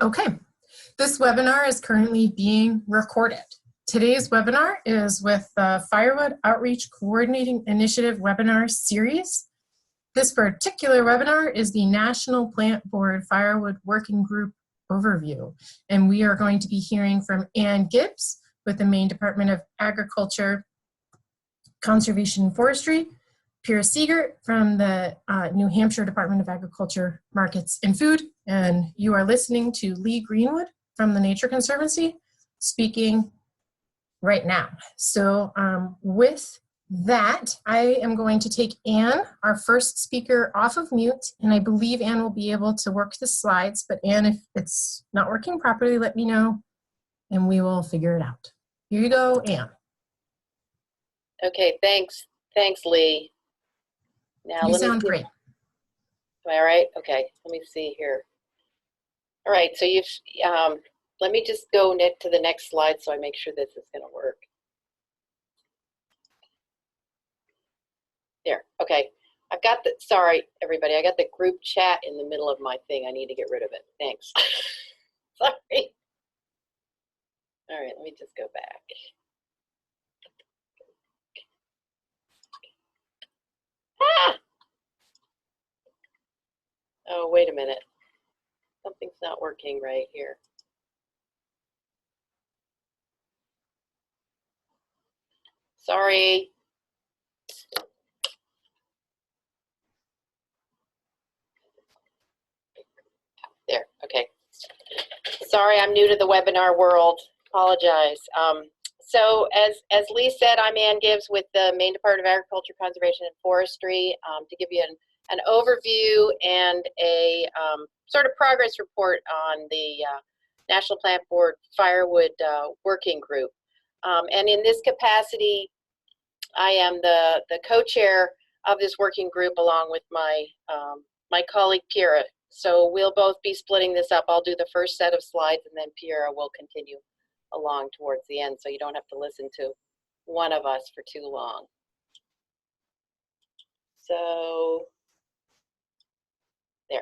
Okay, this webinar is currently being recorded. Today's webinar is with the Firewood Outreach Coordinating Initiative webinar series. This particular webinar is the National Plant Board Firewood Working Group overview, and we are going to be hearing from Ann Gibbs with the Maine Department of Agriculture, Conservation and Forestry, Pierre Siegert from the New Hampshire Department of Agriculture, Markets and Food, and you are listening to Lee Greenwood from the Nature Conservancy speaking right now. So with that, I am going to take Ann, our first speaker, off of mute, and I believe Ann will be able to work the slides, but Ann, if it's not working properly, let me know and we will figure it out. Here you go, Ann. Okay, thanks, Lee. Now You sound great. Am I all right? Okay, let me see here. All right, so you've, let me just go to the next slide so I make sure this is gonna work. There, okay. I've got the, sorry everybody, I got the group chat in the middle of my thing. I need to get rid of it, thanks. Sorry. All right, let me just go back. Ah! Oh, wait a minute. Something's not working right here. Sorry. There, okay. Sorry, I'm new to the webinar world. Apologize. So as Lee said, I'm Ann Gibbs with the Maine Department of Agriculture, Conservation and Forestry to give you an overview and a sort of progress report on the National Plant Board Firewood Working Group. And in this capacity, I am the co-chair of this working group along with my, my colleague Pierre. So we'll both be splitting this up. I'll do the first set of slides and then Pierre will continue along towards the end so you don't have to listen to one of us for too long. So there.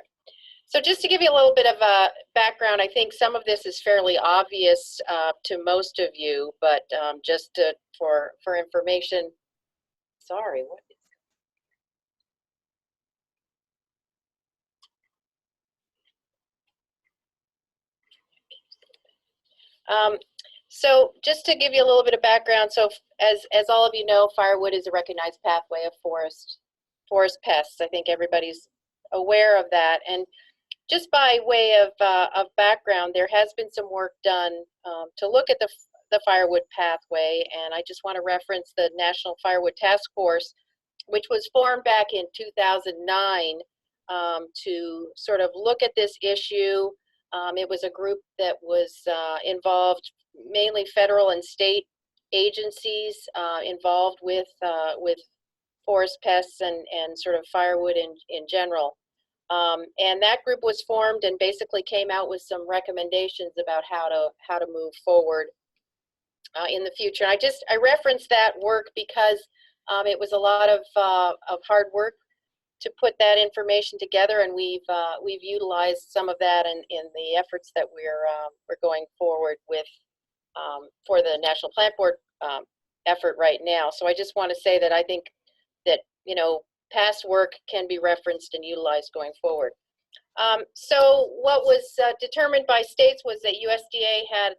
So just to give you a little bit of a background, I think some of this is fairly obvious to most of you, but just for information, sorry, what is so just to give you a little bit of background, so as all of you know, firewood is a recognized pathway of forest pests. I think everybody's aware of that. And just by way of background, there has been some work done to look at the firewood pathway, and I just want to reference the National Firewood Task Force, which was formed back in 2009 to sort of look at this issue. It was a group that was involved mainly federal and state agencies involved with forest pests and sort of firewood in general. And that group was formed and basically came out with some recommendations about how to move forward in the future. And I referenced that work because it was a lot of hard work to put that information together, and we've utilized some of that in the efforts that we're going forward with for the National Plant Board effort right now. So I just want to say that I think that, you know, past work can be referenced and utilized going forward. So what was determined by states was that USDA had,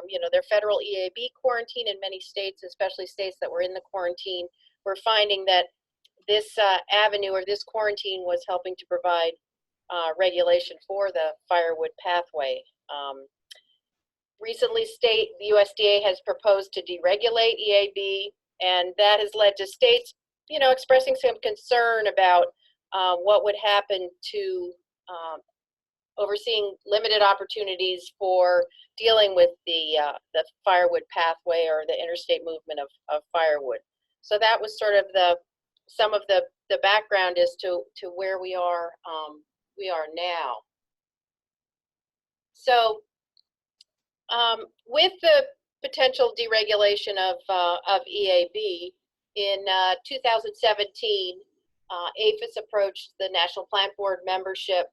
you know, their federal EAB quarantine in many states, especially states that were in the quarantine, were finding that this avenue or this quarantine was helping to provide regulation for the firewood pathway. Recently, the USDA has proposed to deregulate EAB, and that has led to states, you know, expressing some concern about what would happen to overseeing limited opportunities for dealing with the firewood pathway or the interstate movement of firewood. So that was sort of some of the background as to where we are now. So with the potential deregulation of EAB in 2017, APHIS approached the National Plant Board membership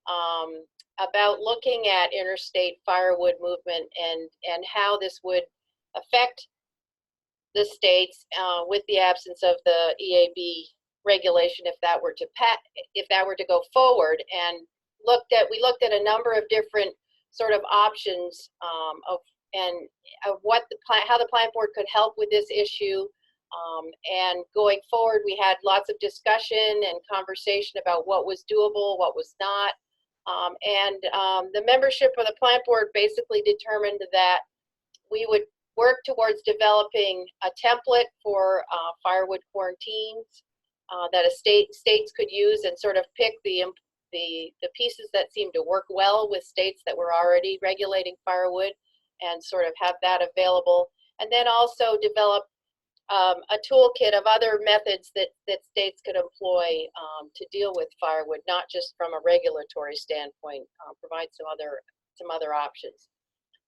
about looking at interstate firewood movement and how this would affect the states with the absence of the EAB regulation if that were to go forward. And we looked at a number of different sort of options of how the plant board could help with this issue. And going forward, we had lots of discussion and conversation about what was doable, what was not. The membership of the plant board basically determined that we would work towards developing a template for firewood quarantines that states could use and sort of pick the pieces that seemed to work well with states that were already regulating firewood and sort of have that available. And then also develop a toolkit of other methods that states could employ to deal with firewood, not just from a regulatory standpoint, provide some other options.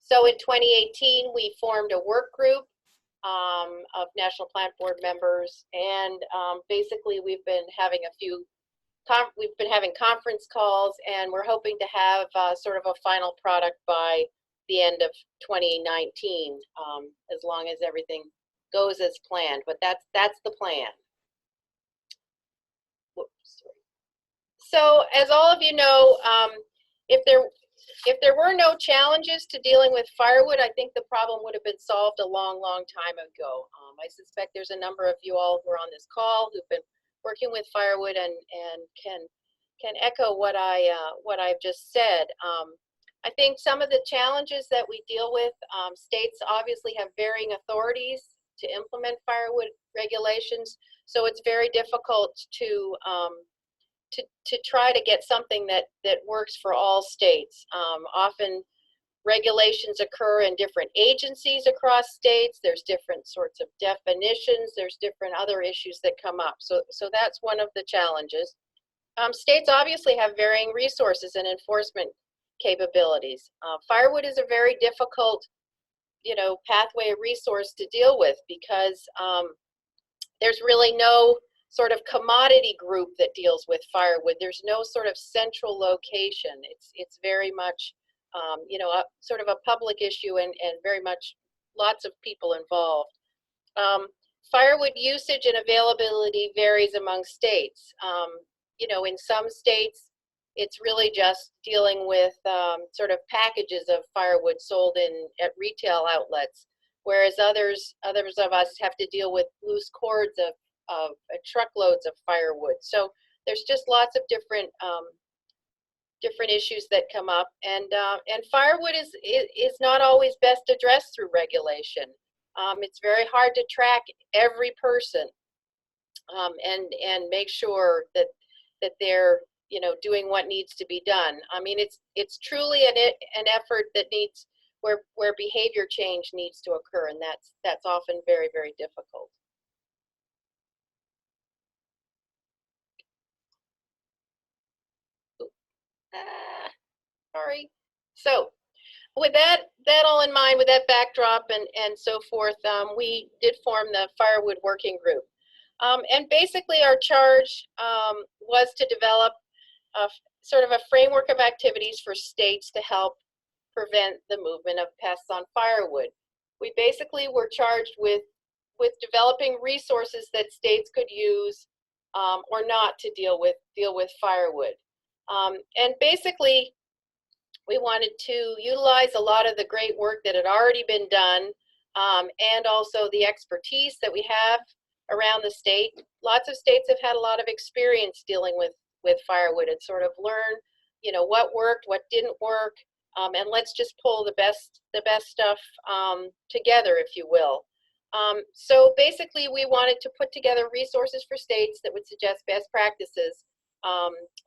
So in 2018, we formed a work group of National Plant Board members, and basically we've been having conference calls, and we're hoping to have sort of a final product by the end of 2019, as long as everything goes as planned. But that's the plan. Whoops, sorry. So as all of you know, if there were no challenges to dealing with firewood, I think the problem would have been solved a long, long time ago. I suspect there's a number of you all who are on this call who've been working with firewood and can echo what I've just said. I think some of the challenges that we deal with, states obviously have varying authorities to implement firewood regulations, so it's very difficult to try to get something that works for all states. Often regulations occur in different agencies across states. There's different sorts of definitions. There's different other issues that come up. So that's one of the challenges. States obviously have varying resources and enforcement capabilities. Firewood is a very difficult, pathway resource to deal with because there's really no sort of commodity group that deals with firewood. There's no sort of central location. It's very much, sort of a public issue and very much lots of people involved. Firewood usage and availability varies among states. In some states, it's really just dealing with sort of packages of firewood sold at retail outlets, whereas others of us have to deal with loose cords of truckloads of firewood. So there's just lots of different issues that come up, and firewood is not always best addressed through regulation. It's very hard to track every person and make sure that they're doing what needs to be done. I mean, it's truly an effort that needs where behavior change needs to occur, and that's often very, very difficult. Sorry. So with that all in mind, with that backdrop and so forth, we did form the Firewood Working Group. And basically our charge was to develop sort of a framework of activities for states to help prevent the movement of pests on firewood. We basically were charged with developing resources that states could use or not to deal with firewood. And basically, we wanted to utilize a lot of the great work that had already been done and also the expertise that we have around the state. Lots of states have had a lot of experience dealing with firewood and sort of learn, what worked, what didn't work, and let's just pull the best stuff together, if you will. So basically, we wanted to put together resources for states that would suggest best practices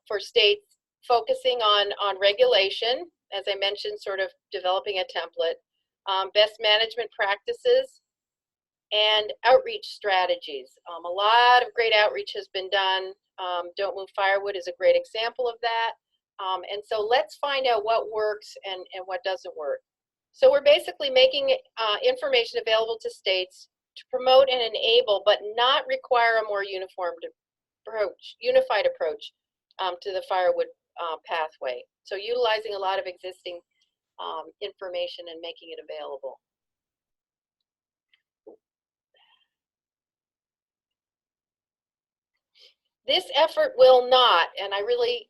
for states focusing on regulation, as I mentioned, sort of developing a template, best management practices, and outreach strategies. A lot of great outreach has been done. Don't Move Firewood is a great example of that. And so let's find out what works and what doesn't work. So we're basically making information available to states to promote and enable, but not require a more unified approach to the firewood pathway. So utilizing a lot of existing information and making it available. This effort will not, and I really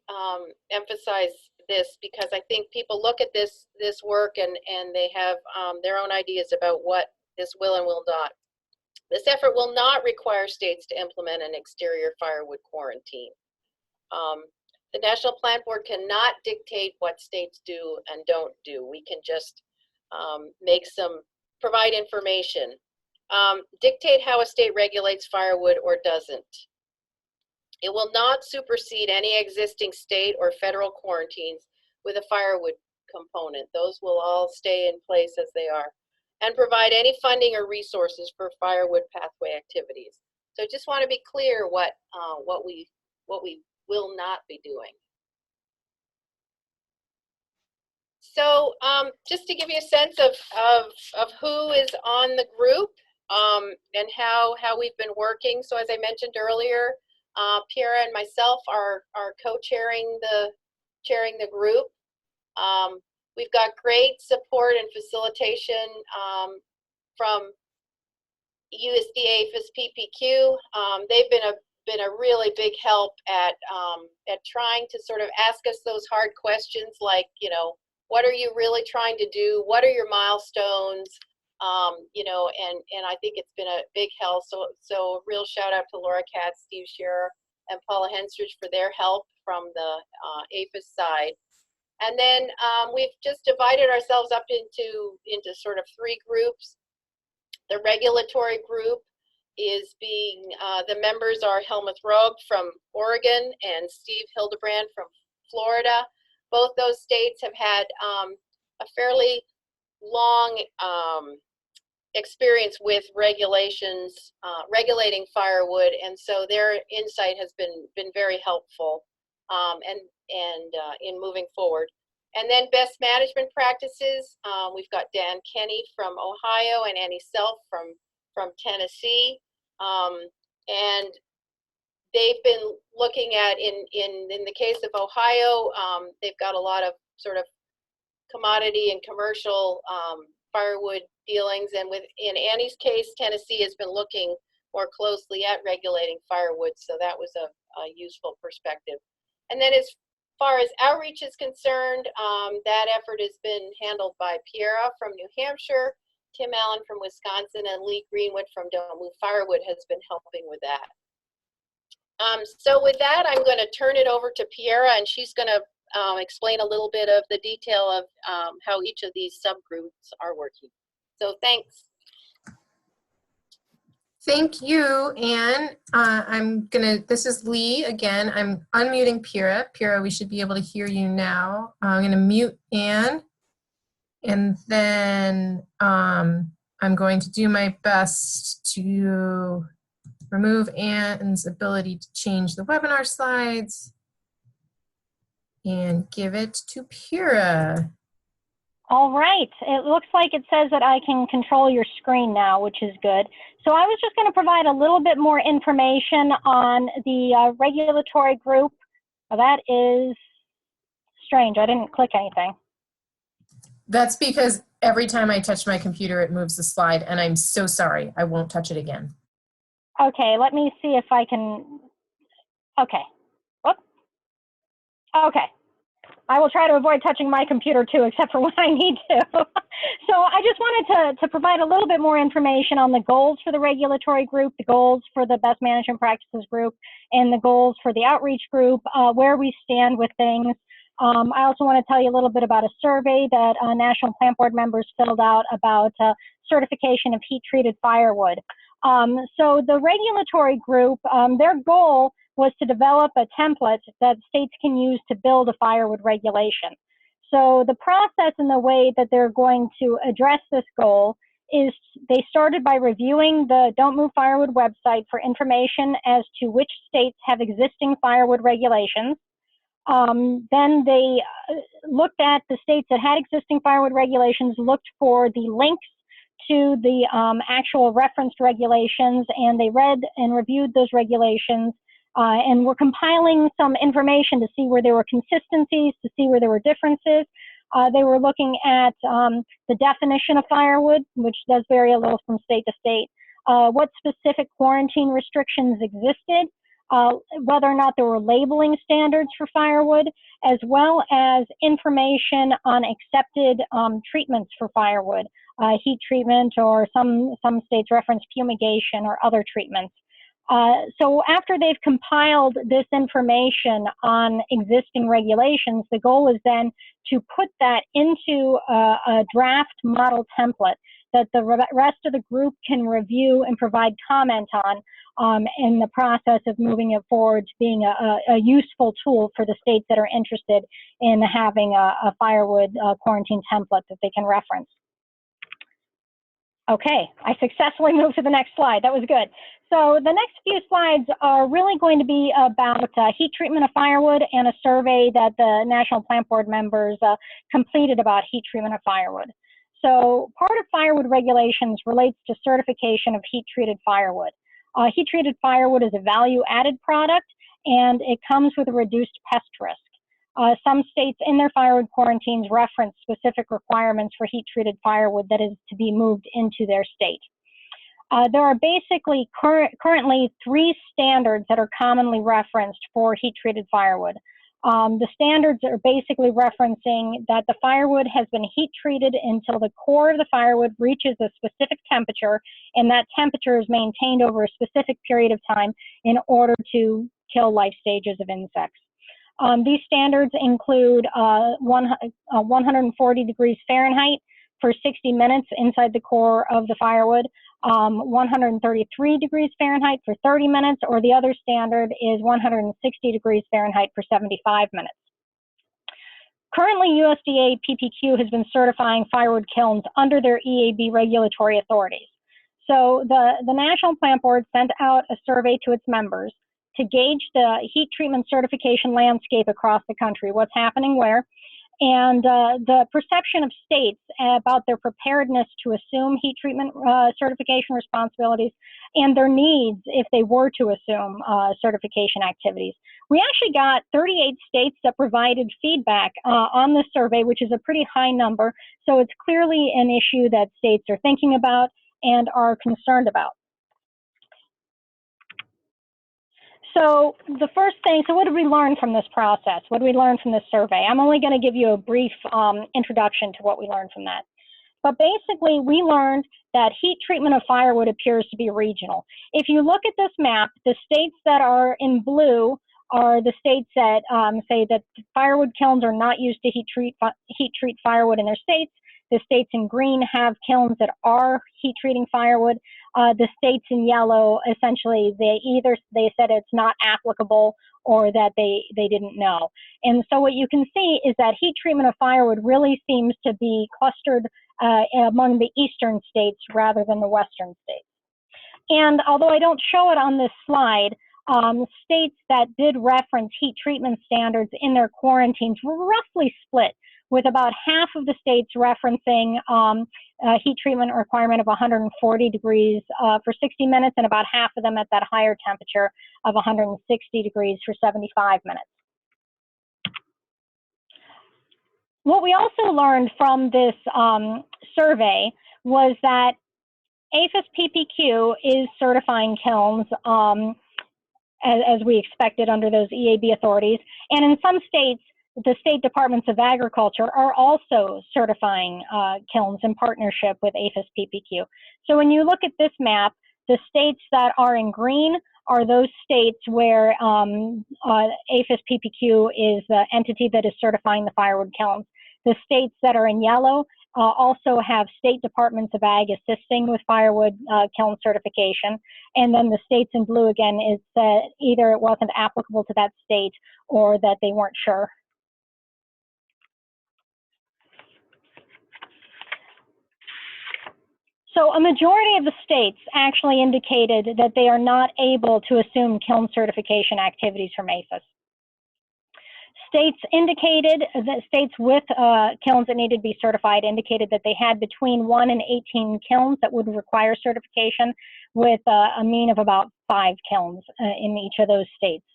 emphasize this because I think people look at this work and they have their own ideas about what this will and will not. This effort will not require states to implement an exterior firewood quarantine. The National Plant Board cannot dictate what states do and don't do. We can just provide information. Dictate how a state regulates firewood or doesn't. It will not supersede any existing state or federal quarantines with a firewood component. Those will all stay in place as they are. And provide any funding or resources for firewood pathway activities. So just want to be clear what we will not be doing. So just to give you a sense of who is on the group and how we've been working. So as I mentioned earlier, Piera and myself are co-chairing the group. We've got great support and facilitation from USDA FIS PPQ. They've been a really big help at trying to sort of ask us those hard questions like, you know, what are you really trying to do? What are your milestones? You know, and I think it's been a big help. So a real shout out to Laura Katz, Steve Scherer, and Paula Henstridge for their help from the APHIS side. And then we've just divided ourselves up into sort of three groups. The regulatory group is the members are Helmuth Rogue from Oregon and Steve Hildebrand from Florida. Both those states have had a fairly long experience with regulations, regulating firewood, and so their insight has been very helpful in moving forward. And then best management practices, we've got Dan Kenny from Ohio and Annie Self from Tennessee, and they've been looking at in the case of Ohio, they've got a lot of sort of commodity and commercial firewood dealings, and in Annie's case, Tennessee has been looking more closely at regulating firewood, so that was a useful perspective. And then as far as outreach is concerned, that effort has been handled by Piera from New Hampshire, Tim Allen from Wisconsin, and Lee Greenwood from Don't Move Firewood has been helping with that. So with that, I'm going to turn it over to Piera, and she's going to explain a little bit of the detail of how each of these subgroups are working. So thanks. Thank you, Anne. This is Lee again. I'm unmuting Piera. Piera, we should be able to hear you now. I'm gonna mute Anne, and then I'm going to do my best to remove Anne's ability to change the webinar slides and give it to Piera. All right, it looks like it says that I can control your screen now, which is good. So I was just going to provide a little bit more information on the regulatory group. Well, that is strange, I didn't click anything. That's because every time I touch my computer, it moves the slide, and I'm so sorry. I won't touch it again. Okay, let me see if I can, okay. Whoop. Okay. I will try to avoid touching my computer too, except for when I need to. So I just wanted to provide a little bit more information on the goals for the regulatory group, the goals for the best management practices group, and the goals for the outreach group, where we stand with things. I also want to tell you a little bit about a survey that National Plant Board members filled out about certification of heat-treated firewood. So the regulatory group, their goal was to develop a template that states can use to build a firewood regulation. So the process and the way that they're going to address this goal is they started by reviewing the Don't Move Firewood website for information as to which states have existing firewood regulations. Then they looked at the states that had existing firewood regulations, looked for the links to the actual referenced regulations, and they read and reviewed those regulations And we're compiling some information to see where there were consistencies, to see where there were differences. They were looking at the definition of firewood, which does vary a little from state to state, what specific quarantine restrictions existed, whether or not there were labeling standards for firewood, as well as information on accepted treatments for firewood, heat treatment, or some states reference fumigation or other treatments. So after they've compiled this information on existing regulations, the goal is then to put that into a draft model template that the rest of the group can review and provide comment on in the process of moving it forward to being a useful tool for the states that are interested in having a firewood quarantine template that they can reference. Okay, I successfully moved to the next slide. That was good. So the next few slides are really going to be about heat treatment of firewood and a survey that the National Plant Board members completed about heat treatment of firewood. So part of firewood regulations relates to certification of heat-treated firewood. Heat-treated firewood is a value-added product, and it comes with a reduced pest risk. Some states in their firewood quarantines reference specific requirements for heat-treated firewood that is to be moved into their state. There are basically currently 3 standards that are commonly referenced for heat-treated firewood. The standards are basically referencing that the firewood has been heat-treated until the core of the firewood reaches a specific temperature, and that temperature is maintained over a specific period of time in order to kill life stages of insects. These standards include 140 degrees Fahrenheit for 60 minutes inside the core of the firewood, 133 degrees Fahrenheit for 30 minutes, or the other standard is 160 degrees Fahrenheit for 75 minutes. Currently, USDA PPQ has been certifying firewood kilns under their EAB regulatory authorities. So the National Plant Board sent out a survey to its members to gauge the heat treatment certification landscape across the country, what's happening where, and the perception of states about their preparedness to assume heat treatment certification responsibilities and their needs if they were to assume certification activities. We actually got 38 states that provided feedback on this survey, which is a pretty high number, so it's clearly an issue that states are thinking about and are concerned about. So the first thing, so what did we learn from this process? What did we learn from this survey? I'm only going to give you a brief introduction to what we learned from that. But basically, we learned that heat treatment of firewood appears to be regional. If you look at this map, the states that are in blue are the states that say that firewood kilns are not used to heat treat firewood in their states. The states in green have kilns that are heat treating firewood. The states in yellow, essentially, they said it's not applicable or that they didn't know. And so what you can see is that heat treatment of firewood really seems to be clustered among the eastern states rather than the western states. And although I don't show it on this slide, states that did reference heat treatment standards in their quarantines were roughly split, with about half of the states referencing heat treatment requirement of 140 degrees for 60 minutes, and about half of them at that higher temperature of 160 degrees for 75 minutes. What we also learned from this survey was that APHIS PPQ is certifying kilns as we expected under those EAB authorities, and in some states, the state departments of agriculture are also certifying kilns in partnership with APHIS PPQ. So when you look at this map, the states that are in green are those states where APHIS PPQ is the entity that is certifying the firewood kilns. The states that are in yellow also have state departments of ag assisting with firewood kiln certification. And then the states in blue, again, is that either it wasn't applicable to that state or that they weren't sure. So a majority of the states actually indicated that they are not able to assume kiln certification activities from APHIS. States indicated that states with kilns that needed to be certified indicated that they had between 1 and 18 kilns that would require certification, with a mean of about 5 kilns in each of those states.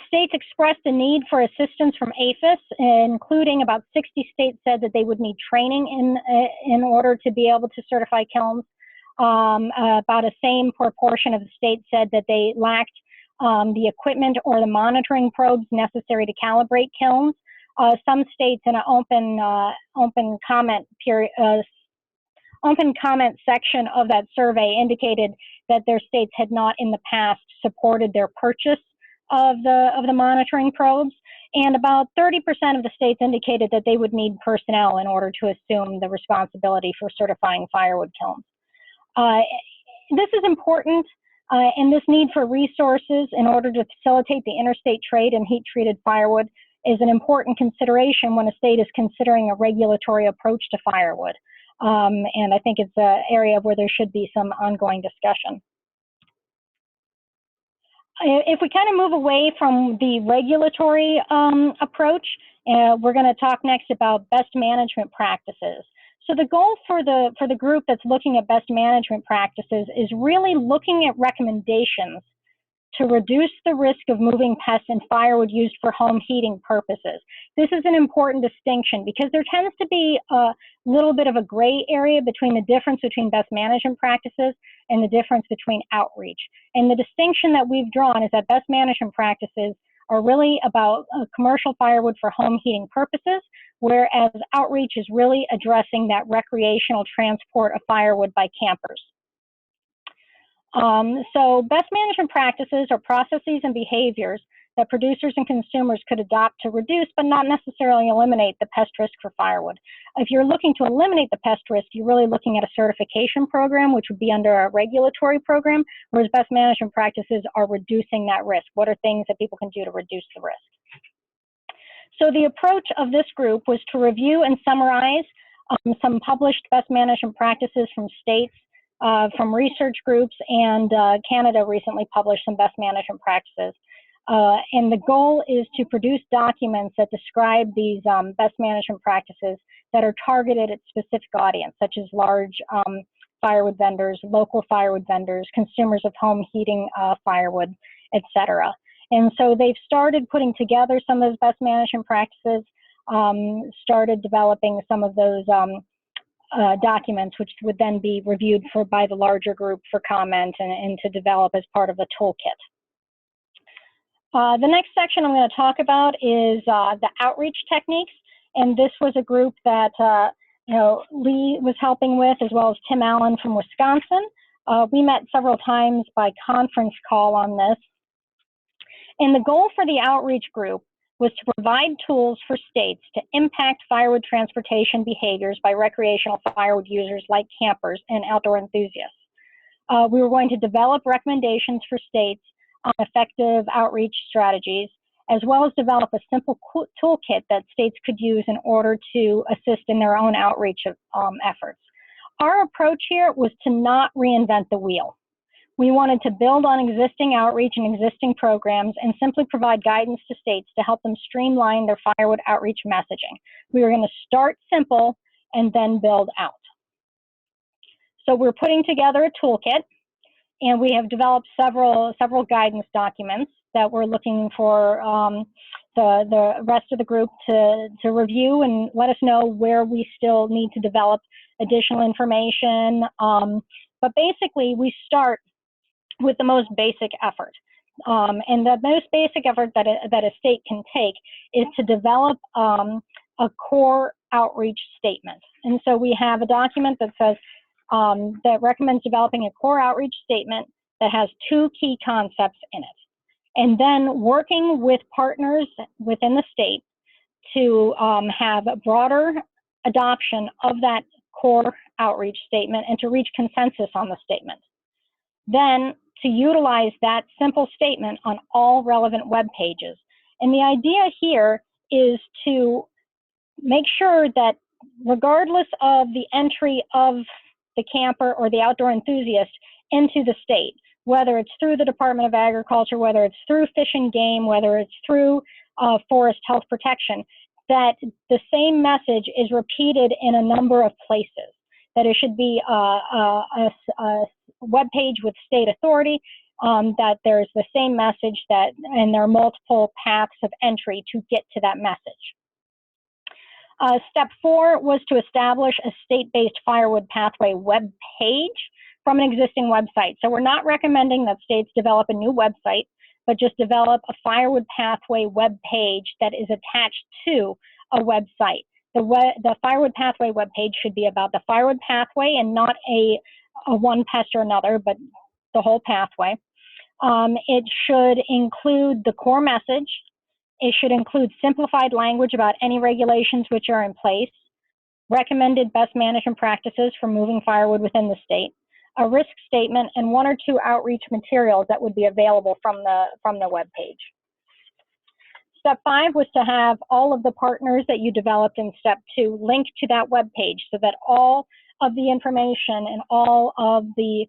States expressed a need for assistance from APHIS, including about 60 states said that they would need training in order to be able to certify kilns. About a same proportion of the states said that they lacked the equipment or the monitoring probes necessary to calibrate kilns. Some states in an open comment section of that survey indicated that their states had not in the past supported their purchase of the monitoring probes, and about 30% of the states indicated that they would need personnel in order to assume the responsibility for certifying firewood kilns. This is important, and this need for resources in order to facilitate the interstate trade in heat-treated firewood is an important consideration when a state is considering a regulatory approach to firewood. And I think it's an area where there should be some ongoing discussion. If we kind of move away from the regulatory approach, we're going to talk next about best management practices. So the goal for the group that's looking at best management practices is really looking at recommendations to reduce the risk of moving pests in firewood used for home heating purposes. This is an important distinction because there tends to be a little bit of a gray area between the difference between best management practices and the difference between outreach. And the distinction that we've drawn is that best management practices are really about commercial firewood for home heating purposes, whereas outreach is really addressing that recreational transport of firewood by campers. So best management practices are processes and behaviors that producers and consumers could adopt to reduce but not necessarily eliminate the pest risk for firewood. If you're looking to eliminate the pest risk, you're really looking at a certification program, which would be under a regulatory program, whereas best management practices are reducing that risk. What are things that people can do to reduce the risk? So the approach of this group was to review and summarize some published best management practices from states, from research groups, and Canada recently published some best management practices. And the goal is to produce documents that describe these best management practices that are targeted at specific audience, such as large firewood vendors, local firewood vendors, consumers of home heating firewood, etc. And so they've started putting together some of those best management practices, started developing some of those documents, which would then be reviewed by the larger group for comment and to develop as part of the toolkit. The next section I'm going to talk about is the outreach techniques, and this was a group that Lee was helping with, as well as Tim Allen from Wisconsin. We met several times by conference call on this, and the goal for the outreach group was to provide tools for states to impact firewood transportation behaviors by recreational firewood users like campers and outdoor enthusiasts. We were going to develop recommendations for states on effective outreach strategies, as well as develop a simple toolkit that states could use in order to assist in their own outreach efforts. Our approach here was to not reinvent the wheel. We wanted to build on existing outreach and existing programs and simply provide guidance to states to help them streamline their firewood outreach messaging. We were going to start simple and then build out. So we're putting together a toolkit, and we have developed several guidance documents that we're looking for the rest of the group to review and let us know where we still need to develop additional information. But basically, we start with the most basic effort. And the most basic effort that a state can take is to develop a core outreach statement. And so we have a document that says, that recommends developing a core outreach statement that has 2 key concepts in it. And then working with partners within the state to have a broader adoption of that core outreach statement and to reach consensus on the statement. Then to utilize that simple statement on all relevant web pages. And the idea here is to make sure that regardless of the entry of the camper or the outdoor enthusiast into the state, whether it's through the Department of Agriculture, whether it's through Fish and Game, whether it's through forest health protection, that the same message is repeated in a number of places, that it should be a web page with state authority, that there's the same message, that, and there are multiple paths of entry to get to that message. Step 4 was to establish a state-based firewood pathway web page from an existing website. So we're not recommending that states develop a new website, but just develop a firewood pathway web page that is attached to a website. The firewood pathway web page should be about the firewood pathway and not a one pest or another, but the whole pathway. It should include the core message. It should include simplified language about any regulations which are in place, recommended best management practices for moving firewood within the state, a risk statement, and 1 or 2 outreach materials that would be available from the web page. Step 5 was to have all of the partners that you developed in step 2 linked to that web page, so that all of the information and all of the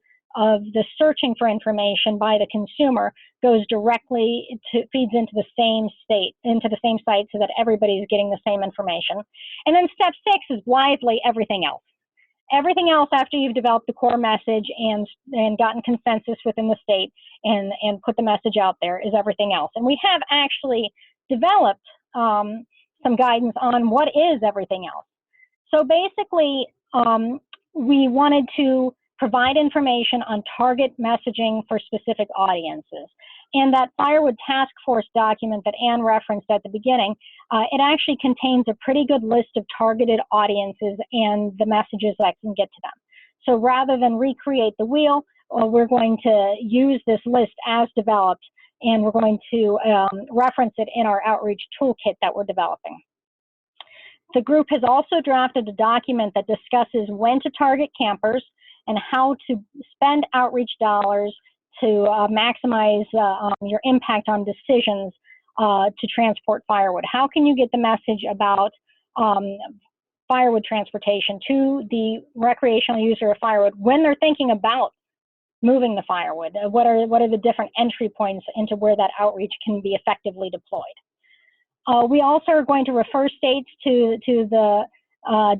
searching for information by the consumer goes directly feeds into the same site, so that everybody is getting the same information. And then step 6 is blithely everything else. Everything else after you've developed the core message and gotten consensus within the state and put the message out there is everything else. And we have actually developed some guidance on what is everything else. So basically, we wanted to provide information on target messaging for specific audiences. And that Firewood Task Force document that Anne referenced at the beginning, it actually contains a pretty good list of targeted audiences and the messages that can get to them. So rather than recreate the wheel, we're going to use this list as developed, and we're going to reference it in our outreach toolkit that we're developing. The group has also drafted a document that discusses when to target campers and how to spend outreach dollars to maximize your impact on decisions to transport firewood. How can you get the message about firewood transportation to the recreational user of firewood when they're thinking about moving the firewood? What are the different entry points into where that outreach can be effectively deployed? We also are going to refer states to the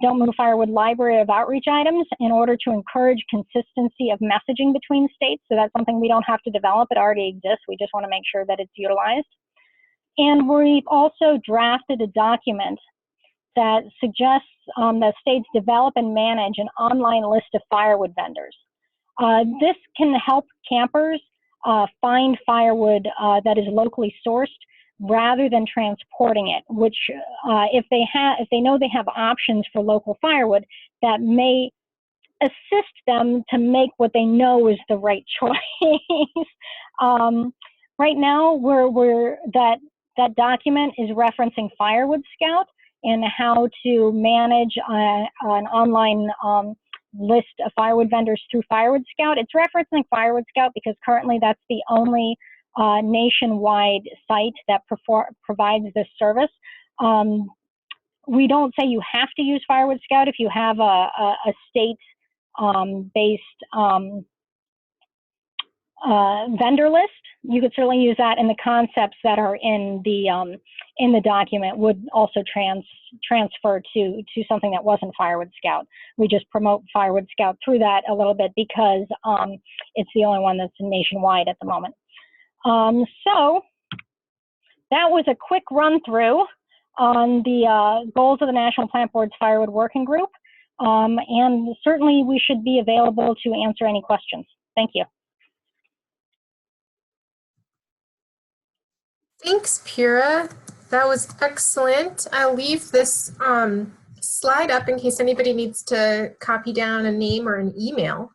Don't Move Firewood library of outreach items in order to encourage consistency of messaging between states. So that's something we don't have to develop. It already exists. We just want to make sure that it's utilized. And we've also drafted a document that suggests that states develop and manage an online list of firewood vendors. This can help campers find firewood that is locally sourced rather than transporting it, which if they know they have options for local firewood, that may assist them to make what they know is the right choice. Right now, that document is referencing Firewood Scout and how to manage an online list of firewood vendors through Firewood Scout. It's referencing Firewood Scout because currently that's the only nationwide site that provides this service. We don't say you have to use Firewood Scout if you have a state-based vendor list. You could certainly use that, and the concepts that are in the document would also transfer to something that wasn't Firewood Scout. We just promote Firewood Scout through that a little bit because it's the only one that's nationwide at the moment. So that was a quick run through on the goals of the National Plant Board's Firewood Working Group, and certainly we should be available to answer any questions. Thank you. Thanks, Pyrrha. That was excellent. I'll leave this slide up in case anybody needs to copy down a name or an email.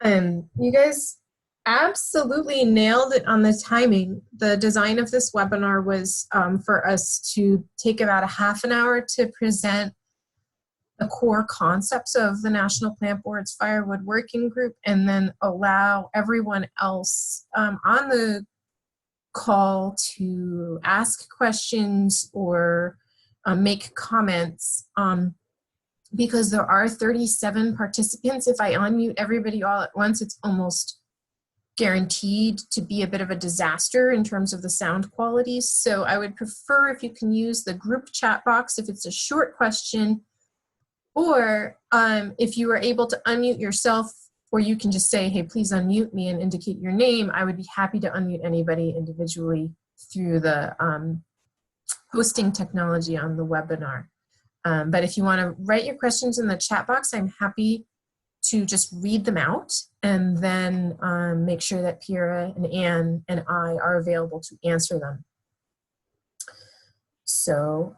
You guys absolutely nailed it on the timing. The design of this webinar was for us to take about a half an hour to present the core concepts of the National Plant Board's Firewood Working Group, and then allow everyone else on the call to ask questions or make comments, because there are 37 participants. If I unmute everybody all at once, it's almost guaranteed to be a bit of a disaster in terms of the sound quality. So I would prefer if you can use the group chat box if it's a short question, or if you are able to unmute yourself, or you can just say, hey, please unmute me and indicate your name. I would be happy to unmute anybody individually through the hosting technology on the webinar. But if you want to write your questions in the chat box, I'm happy to just read them out and then make sure that Pira and Anne and I are available to answer them. So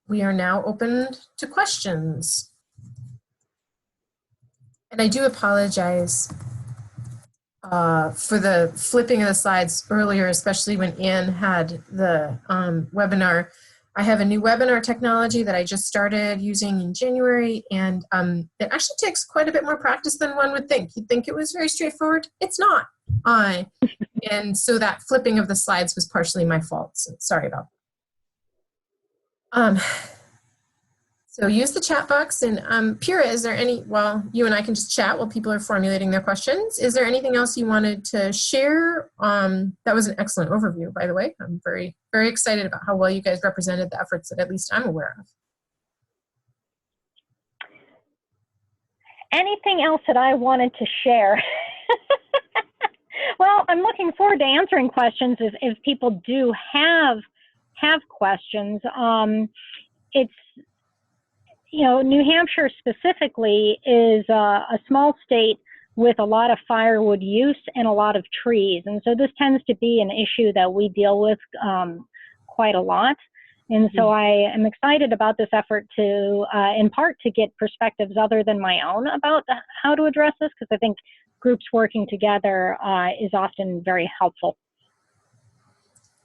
we are now open to questions. And I do apologize for the flipping of the slides earlier, especially when Anne had the webinar. I have a new webinar technology that I just started using in January, and it actually takes quite a bit more practice than one would think. You'd think it was very straightforward. It's not. And so that flipping of the slides was partially my fault, so sorry about that. So use the chat box, and Pira, is there any, well, you and I can just chat while people are formulating their questions. Is there anything else you wanted to share? That was an excellent overview, by the way. I'm very, very excited about how well you guys represented the efforts that at least I'm aware of. Anything else that I wanted to share? Well, I'm looking forward to answering questions if people do have questions. It's, you know, New Hampshire specifically is a small state with a lot of firewood use and a lot of trees. And so this tends to be an issue that we deal with quite a lot. And so I am excited about this effort to, in part, to get perspectives other than my own about how to address this, because I think groups working together is often very helpful.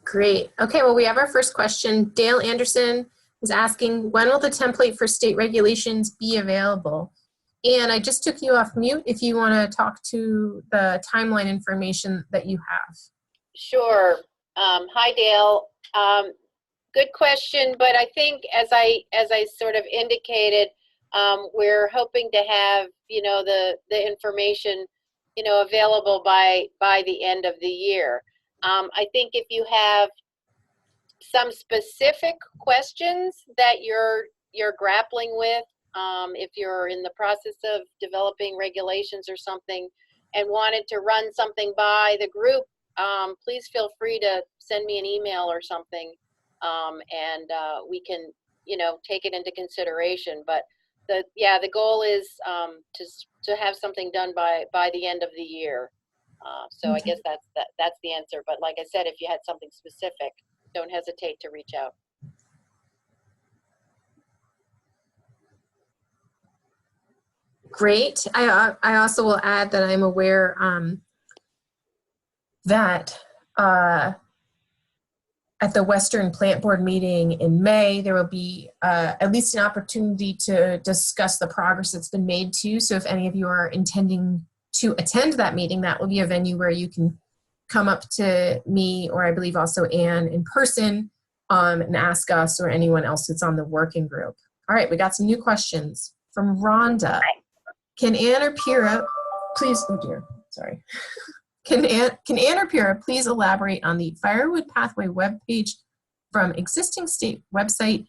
Great. Okay, well, we have our first question. Dale Anderson is asking, when will the template for state regulations be available? And I just took you off mute if you want to talk to the timeline information that you have. Sure. Hi, Dale. Good question, but I think as I sort of indicated, we're hoping to have, you know, the information, you know, available by the end of the year. I think if you have some specific questions that you're grappling with, if you're in the process of developing regulations or something and wanted to run something by the group, please feel free to send me an email or something, and we can, you know, take it into consideration. But the goal is to have something done by the end of the year. So I guess that's the answer. But like I said, if you had something specific, don't hesitate to reach out. Great. I also will add that I'm aware that at the Western Plant Board meeting in May, there will be at least an opportunity to discuss the progress that's been made too. So if any of you are intending to attend that meeting, that will be a venue where you can come up to me, or I believe also Anne, in person and ask us or anyone else that's on the working group. All right, we got some new questions from Rhonda. Can Anne or Pira please, oh dear, sorry. Can Anne or Pira please elaborate on the Firewood Pathway webpage from existing state website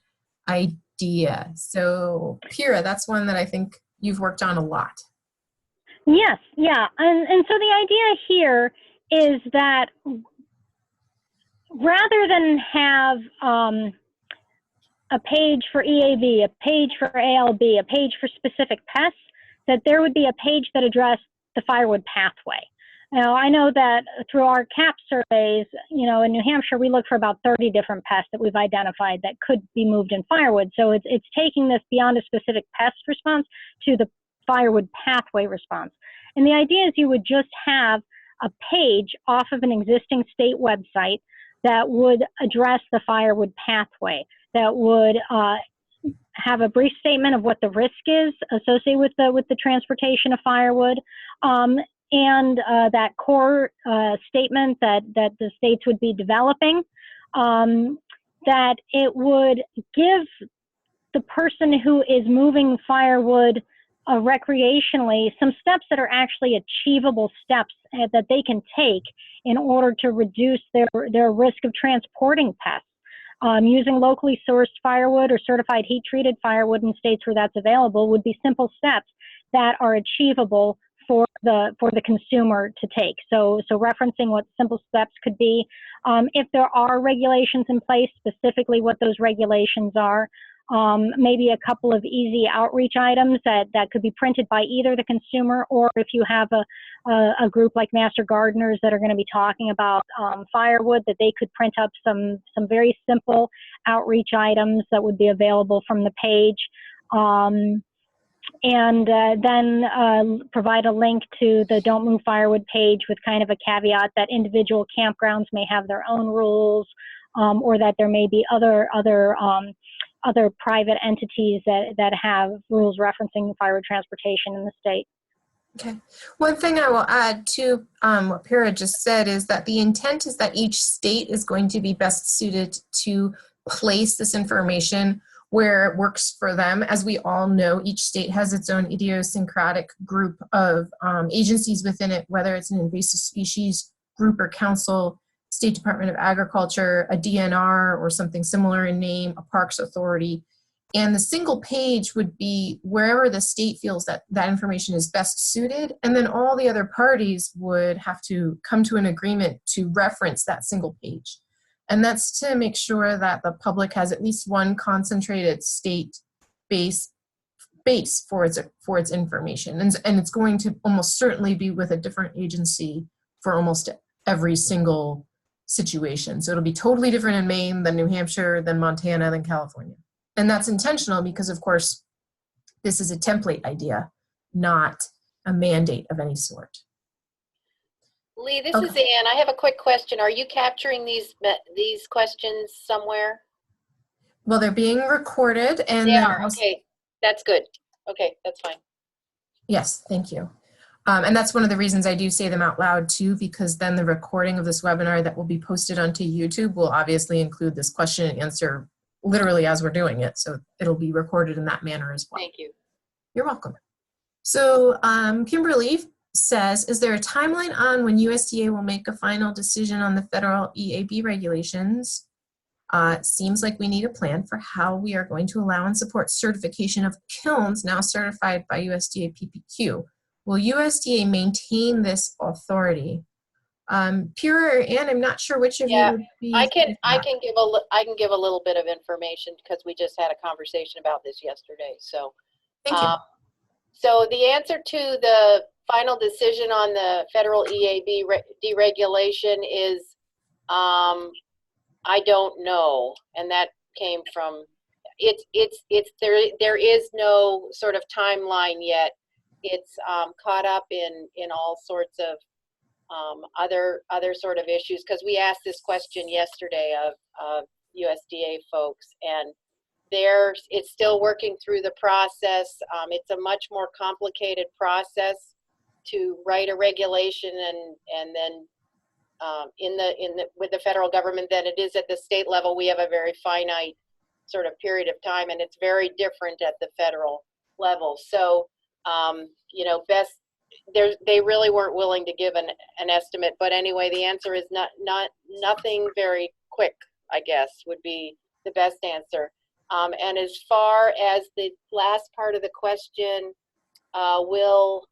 idea? So Pira, that's one that I think you've worked on a lot. Yes, yeah, and so the idea here is that rather than have a page for EAB, a page for ALB, a page for specific pests, that there would be a page that addressed the firewood pathway. Now, I know that through our CAP surveys, you know, in New Hampshire, we look for about 30 different pests that we've identified that could be moved in firewood. So it's taking this beyond a specific pest response to the firewood pathway response. And the idea is you would just have a page off of an existing state website that would address the firewood pathway, that would have a brief statement of what the risk is associated with the transportation of firewood, and that core statement that the states would be developing, that it would give the person who is moving firewood recreationally some steps that are actually achievable steps that they can take in order to reduce their risk of transporting pests. Using locally sourced firewood or certified heat-treated firewood in states where that's available would be simple steps that are achievable for the consumer to take. So referencing what simple steps could be. If there are regulations in place, specifically what those regulations are. Maybe a couple of easy outreach items that could be printed by either the consumer, or if you have a group like Master Gardeners that are going to be talking about firewood, that they could print up some very simple outreach items that would be available from the page. And then provide a link to the Don't Move Firewood page with kind of a caveat that individual campgrounds may have their own rules, or that there may be other private entities that have rules referencing firewood transportation in the state. Okay. One thing I will add to what Pira just said is that the intent is that each state is going to be best suited to place this information where it works for them. As we all know, each state has its own idiosyncratic group of agencies within it, whether it's an invasive species group or council, State Department of Agriculture, a DNR, or something similar in name, a parks authority. And the single page would be wherever the state feels that that information is best suited, and then all the other parties would have to come to an agreement to reference that single page. And that's to make sure that the public has at least one concentrated state base for its information. And it's going to almost certainly be with a different agency for almost every single situation. So it'll be totally different in Maine than New Hampshire, than Montana, than California. And that's intentional because, of course, this is a template idea, not a mandate of any sort. Lee, this is Ann. I have a quick question. Are you capturing these questions somewhere? Well, they're being recorded, and they then are. Okay, that's good. Okay, that's fine. Yes, thank you. And that's one of the reasons I do say them out loud too, because then the recording of this webinar that will be posted onto YouTube will obviously include this question and answer literally as we're doing it. So it'll be recorded in that manner as well. Thank you. You're welcome. So Kimberly says, is there a timeline on when USDA will make a final decision on the federal EAB regulations? It seems like we need a plan for how we are going to allow and support certification of kilns now certified by USDA PPQ. Will USDA maintain this authority? Pure or Ann, I'm not sure which of you would be. I can give a little bit of information because we just had a conversation about this yesterday. So, thank you. So the answer to the final decision on the federal EAB deregulation is I don't know, and that came from there is no sort of timeline yet. It's caught up in all sorts of other sort of issues, because we asked this question yesterday of USDA folks, and it's still working through the process. It's a much more complicated process to write a regulation and then with the federal government than it is at the state level. We have a very finite sort of period of time, and it's very different at the federal level. So you know, they really weren't willing to give an estimate, but anyway, the answer is nothing very quick, I guess, would be the best answer. And as far as the last part of the question, so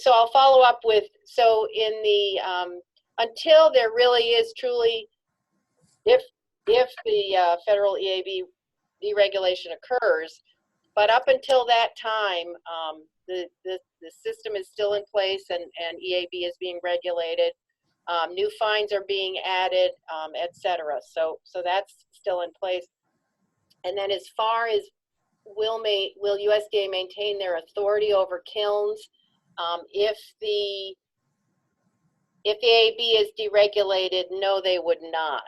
I'll follow up with, so in the until there really is truly, if the federal EAB deregulation occurs, but up until that time, the system is still in place, and EAB is being regulated. New fines are being added, etc. So that's still in place. And then as far as will USDA maintain their authority over kilns if the EAB is deregulated? No, they would not.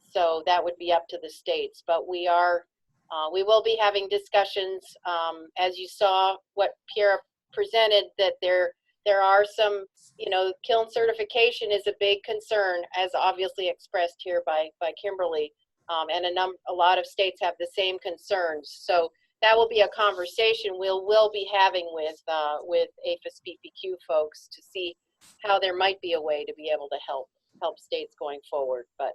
So that would be up to the states. But we will be having discussions, as you saw what Pierre presented, that there are some, you know, kiln certification is a big concern, as obviously expressed here by Kimberly, and a lot of states have the same concerns. So that will be a conversation we'll be having with APHIS PPQ folks to see how there might be a way to be able to help states going forward, but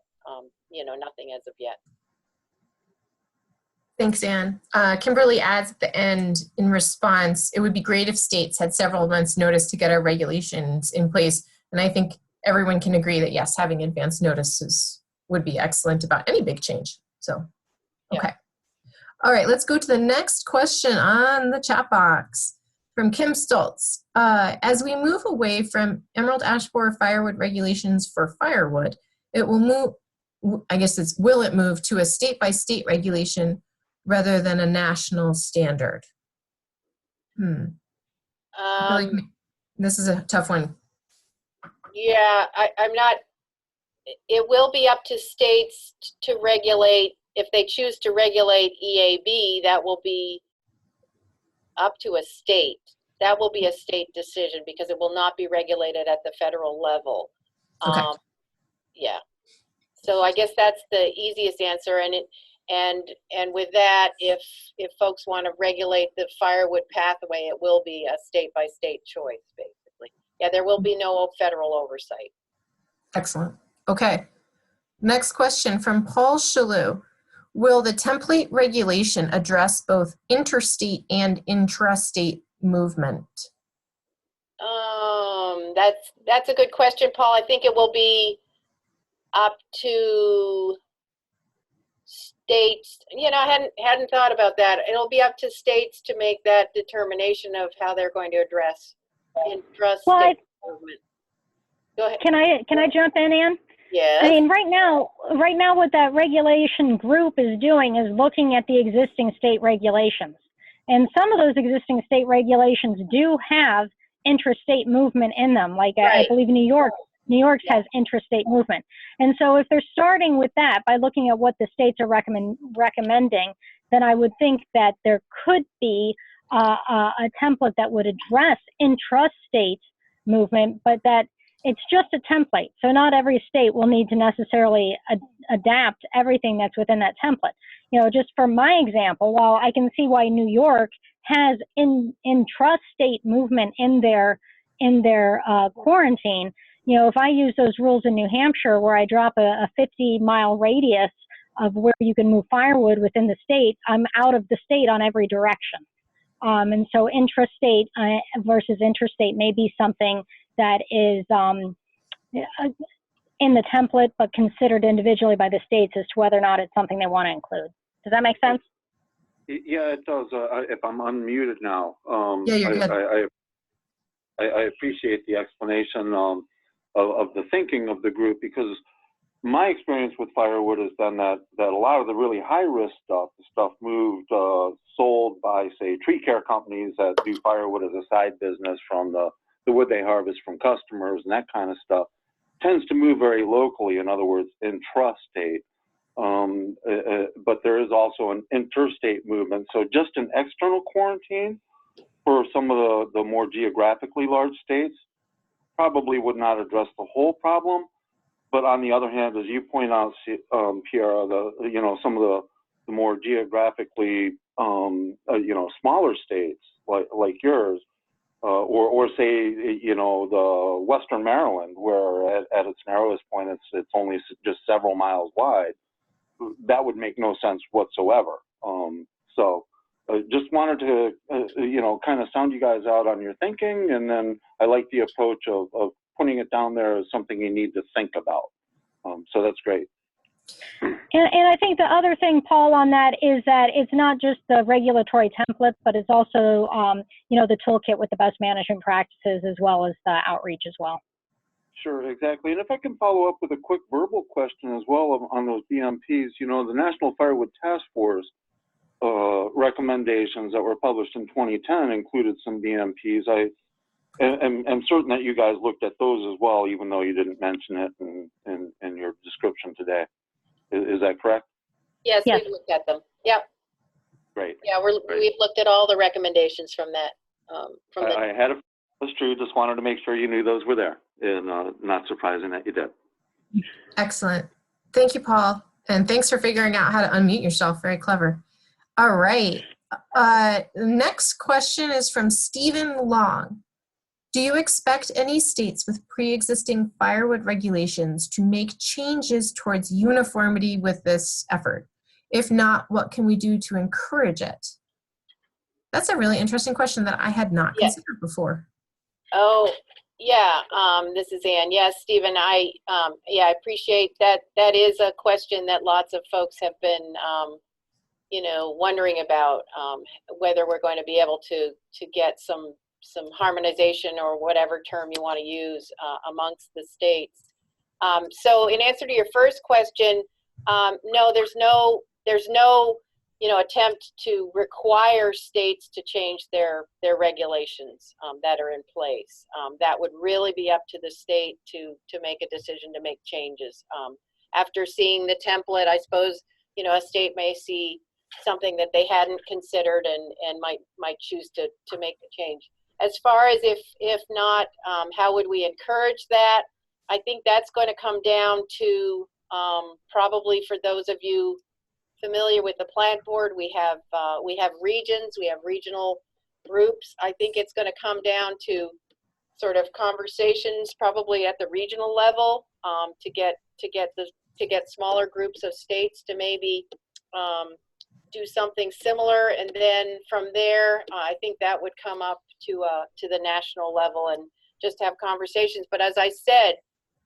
you know, nothing as of yet. Thanks, Anne. Kimberly adds at the end, in response, it would be great if states had several months' notice to get our regulations in place. And I think everyone can agree that, yes, having advance notices would be excellent about any big change. So, okay. Yeah. All right, let's go to the next question on the chat box from Kim Stoltz. As we move away from emerald ash borer firewood regulations for firewood, it will move, I guess it's, will it move to a state-by-state regulation rather than a national standard? I feel like this is a tough one. Yeah, I'm not, it will be up to states to regulate. If they choose to regulate EAB, that will be up to a state. That will be a state decision because it will not be regulated at the federal level. Okay. Yeah. So I guess that's the easiest answer. And with that, if folks want to regulate the firewood pathway, it will be a state-by-state choice, basically. Yeah, there will be no federal oversight. Excellent. Okay. Next question from Paul Shalou. Will the template regulation address both interstate and intrastate movement? That's a good question, Paul. I think it will be up to states. You know, I hadn't thought about that. It'll be up to states to make that determination of how they're going to address intrastate movement. Go ahead. Can I jump in, Ann? Yes. I mean, right now, what that regulation group is doing is looking at the existing state regulations. And some of those existing state regulations do have intrastate movement in them. Like I believe New York's has intrastate movement. And so if they're starting with that by looking at what the states are recommending, then I would think that there could be a template that would address intrastate movement, but that it's just a template. So not every state will need to necessarily adapt everything that's within that template. You know, just for my example, while I can see why New York has intrastate movement in their quarantine, you know, if I use those rules in New Hampshire where I drop a 50-mile radius of where you can move firewood within the state, I'm out of the state on every direction. And so intrastate versus interstate may be something that is in the template, but considered individually by the states as to whether or not it's something they want to include. Does that make sense? Yeah, it does. If I'm unmuted now, yeah, you're good. I appreciate the explanation of the thinking of the group, because my experience with firewood has been that a lot of the really high-risk stuff, the stuff moved, sold by, say, tree care companies that do firewood as a side business from the wood they harvest from customers and that kind of stuff, tends to move very locally, in other words, intrastate. But there is also an interstate movement. So just an external quarantine for some of the more geographically large states probably would not address the whole problem. But on the other hand, as you point out, Pierre, some of the more geographically, smaller states like yours, or say, the Western Maryland, where at its narrowest point it's only just several miles wide, that would make no sense whatsoever. So just wanted to, kind of sound you guys out on your thinking, and then I like the approach of putting it down there as something you need to think about. So that's great. And I think the other thing, Paul, on that is that it's not just the regulatory template, but it's also, the toolkit with the best management practices, as well as the outreach as well. Sure, exactly. And if I can follow up with a quick verbal question as well on those BMPs, the National Firewood Task Force recommendations that were published in 2010 included some BMPs. I'm certain that you guys looked at those as well, even though you didn't mention it in your description today. Is that correct? Yes, we've looked at them. Yep. Great. Yeah, we've looked at all the recommendations from that. I had it. That's true. Just wanted to make sure you knew those were there, and not surprising that you did. Excellent. Thank you, Paul. And thanks for figuring out how to unmute yourself. Very clever. All right. Next question is from Stephen Long. Do you expect any states with pre-existing firewood regulations to make changes towards uniformity with this effort? If not, what can we do to encourage it? That's a really interesting question that I had not considered before. Oh, yeah. This is Ann. Yes, Stephen, I appreciate that. That is a question that lots of folks have been, wondering about, whether we're going to be able to get some harmonization, or whatever term you want to use, amongst the states. So in answer to your first question, no, there's no attempt to require states to change their regulations that are in place. That would really be up to the state to make a decision to make changes. After seeing the template, I suppose, a state may see something that they hadn't considered and might choose to make the change. As far as if not, how would we encourage that? I think that's going to come down to probably, for those of you familiar with the plant board, we have regions, we have regional groups. I think it's going to come down to sort of conversations, probably at the regional level, to get smaller groups of states to maybe do something similar, and then from there, I think that would come up to the national level and just have conversations. But as I said,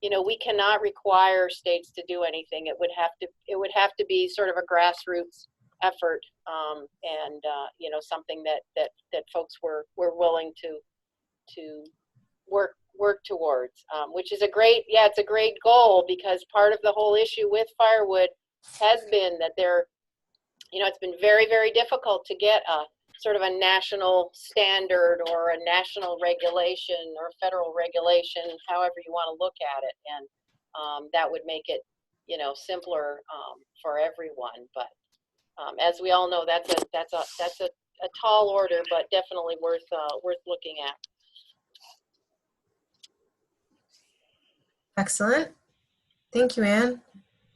we cannot require states to do anything. It would have to be sort of a grassroots effort, and something that folks were willing to work towards, which is it's a great goal, because part of the whole issue with firewood has been that it's been very, very difficult to get a sort of a national standard or a national regulation or federal regulation, however you want to look at it. And that would make it, simpler for everyone. But as we all know, that's a tall order, but definitely worth looking at. Excellent. Thank you, Ann.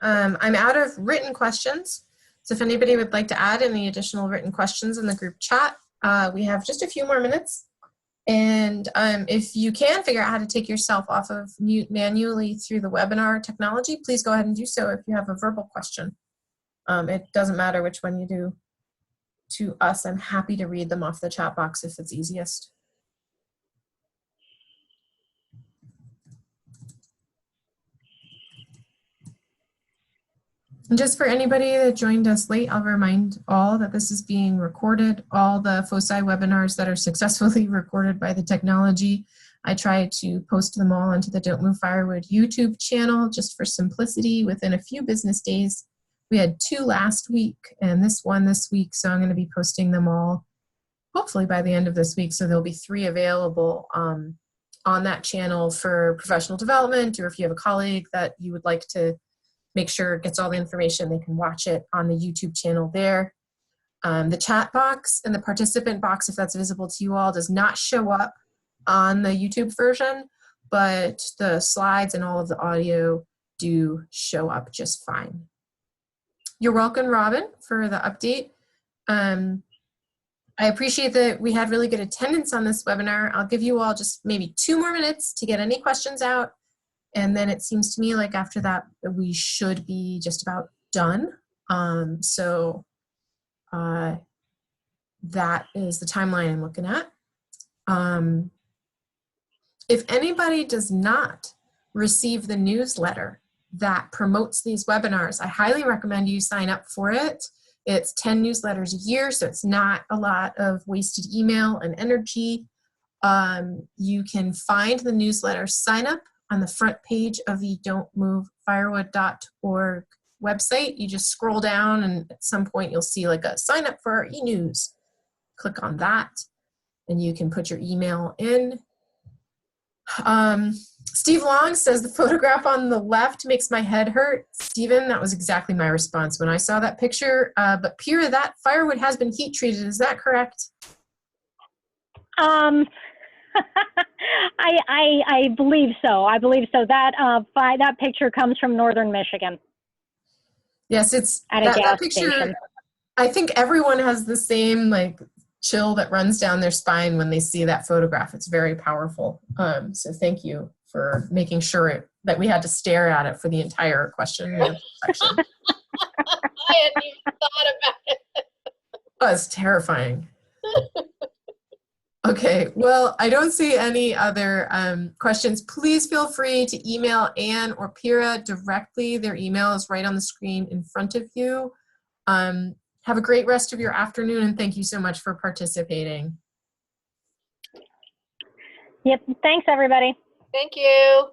I'm out of written questions. So if anybody would like to add any additional written questions in the group chat, we have just a few more minutes. And if you can figure out how to take yourself off of mute manually through the webinar technology, please go ahead and do so if you have a verbal question. It doesn't matter which one you do to us. I'm happy to read them off the chat box if it's easiest. And just for anybody that joined us late, I'll remind all that this is being recorded. All the FOSI webinars that are successfully recorded by the technology, I try to post them all onto the Don't Move Firewood YouTube channel just for simplicity within a few business days. We had 2 last week and this one this week, so I'm going to be posting them all hopefully by the end of this week. So there'll be 3 available on that channel for professional development, or if you have a colleague that you would like to make sure it gets all the information, they can watch it on the YouTube channel there. The chat box and the participant box, if that's visible to you all, does not show up on the YouTube version, but the slides and all of the audio do show up just fine. You're welcome, Robin, for the update. I appreciate that we had really good attendance on this webinar. I'll give you all just maybe 2 more minutes to get any questions out. And then it seems to me like after that, we should be just about done. That is the timeline I'm looking at. If anybody does not receive the newsletter that promotes these webinars, I highly recommend you sign up for it. It's 10 newsletters a year, so it's not a lot of wasted email and energy. You can find the newsletter sign up on the front page of the don'tmovefirewood.org website. You just scroll down and at some point you'll see like a sign up for our e-news. Click on that and you can put your email in. Steve Long says the photograph on the left makes my head hurt. Stephen, that was exactly my response when I saw that picture. But Pira, that firewood has been heat treated, is that correct? I believe so. I believe so. That picture comes from northern Michigan. Yes, it's at a gas station. I think everyone has the same like chill that runs down their spine when they see that photograph. It's very powerful. So thank you for making sure that we had to stare at it for the entire question section. I hadn't even thought about it. Oh, it's terrifying. Okay, well, I don't see any other questions. Please feel free to email Anne or Pira directly. Their email is right on the screen in front of you. Have a great rest of your afternoon, and thank you so much for participating. Yep, thanks everybody. Thank you.